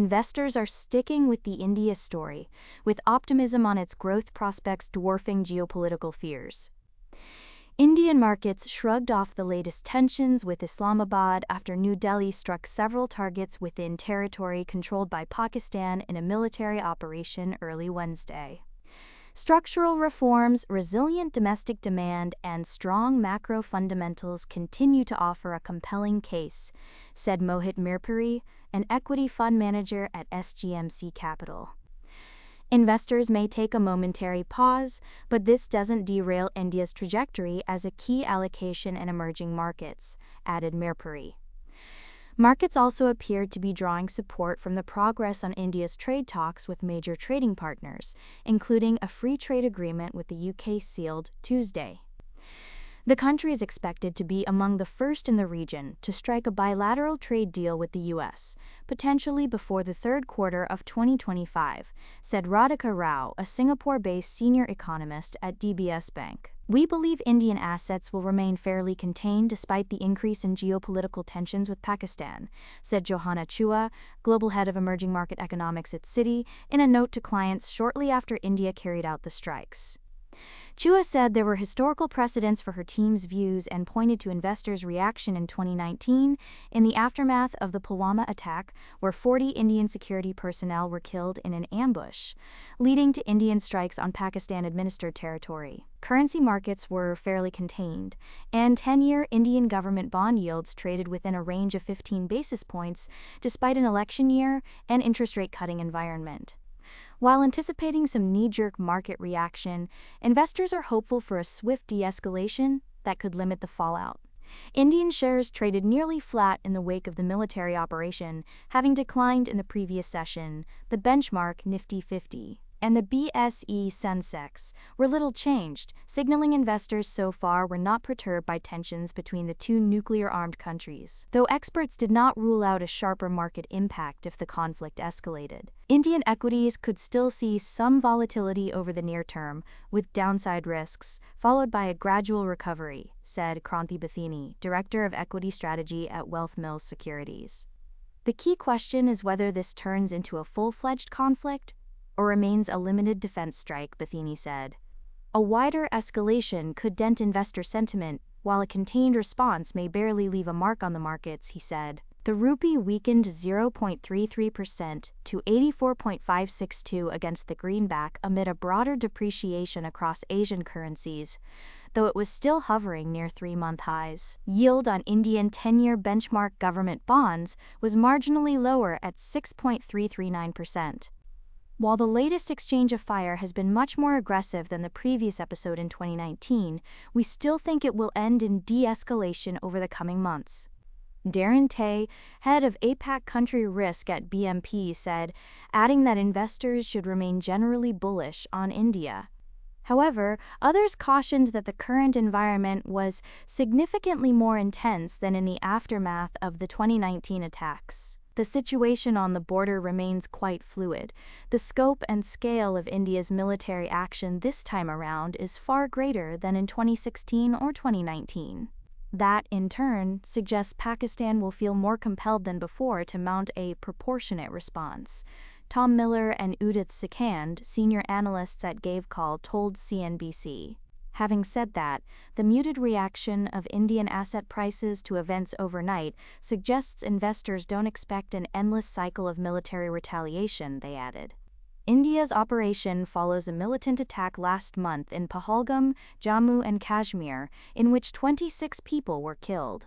investors are sticking with the India story, with optimism on its growth prospects dwarfing geopolitical fears. Indian markets shrugged off the latest tensions with Islamabad after New Delhi struck several targets within territory controlled by Pakistan in a military operation early Wednesday. Structural reforms, resilient domestic demand, and strong macro fundamentals continue to offer a compelling case, said Mohit Mirpuri, an equity fund manager at SGMC Capital. Investors may take a momentary pause, but this doesn't derail India's trajectory as a key allocation in emerging markets, added Mirpuri. Markets also appeared to be drawing support from the progress on India's trade talks with major trading partners, including a free trade agreement with the UK sealed Tuesday. The country is expected to be among the first in the region to strike a bilateral trade deal with the US, potentially before the third quarter of 2025, said Radhika Rao, a Singapore-based senior economist at DBS Bank. We believe Indian assets will remain fairly contained despite the increase in geopolitical tensions with Pakistan, said Johanna Chua, global head of emerging market economics at Citi, in a note to clients shortly after India carried out the strikes. Chua said there were historical precedents for her team's views and pointed to investors' reaction in 2019 in the aftermath of the Pulwama attack, where 40 Indian security personnel were killed in an ambush, leading to Indian strikes on Pakistan-administered territory. Currency markets were fairly contained, and 10-year Indian government bond yields traded within a range of 15 basis points despite an election year and interest rate cutting environment. While anticipating some knee-jerk market reaction, investors are hopeful for a swift de-escalation that could limit the fallout. Indian shares traded nearly flat in the wake of the military operation, having declined in the previous session. The benchmark Nifty 50 and the BSE Sensex were little changed, signaling investors so far were not perturbed by tensions between the two nuclear-armed countries, though experts did not rule out a sharper market impact if the conflict escalated. Indian equities could still see some volatility over the near term, with downside risks, followed by a gradual recovery, said Kranti Bathini, director of equity strategy at Wealth Mills Securities. The key question is whether this turns into a full-fledged conflict or remains a limited defense strike, Bathini said. A wider escalation could dent investor sentiment, while a contained response may barely leave a mark on the markets, he said. The rupee weakened 0.33% to 84.562 against the greenback amid a broader depreciation across Asian currencies, though it was still hovering near 3-month highs. Yield on Indian 10-year benchmark government bonds was marginally lower at 6.339%. While the latest exchange of fire has been much more aggressive than the previous episode in 2019, we still think it will end in de-escalation over the coming months. Darren Tay, head of APAC country risk at BMP, said, adding that investors should remain generally bullish on India. However, others cautioned that the current environment was significantly more intense than in the aftermath of the 2019 attacks. The situation on the border remains quite fluid. The scope and scale of India's military action this time around is far greater than in 2016 or 2019. That, in turn, suggests Pakistan will feel more compelled than before to mount a proportionate response. Tom Miller and Udith Sikand, senior analysts at GaveCall, told CNBC. Having said that, the muted reaction of Indian asset prices to events overnight suggests investors don't expect an endless cycle of military retaliation, they added. India's operation follows a militant attack last month in Pahalgam, Jammu and Kashmir, in which 26 people were killed.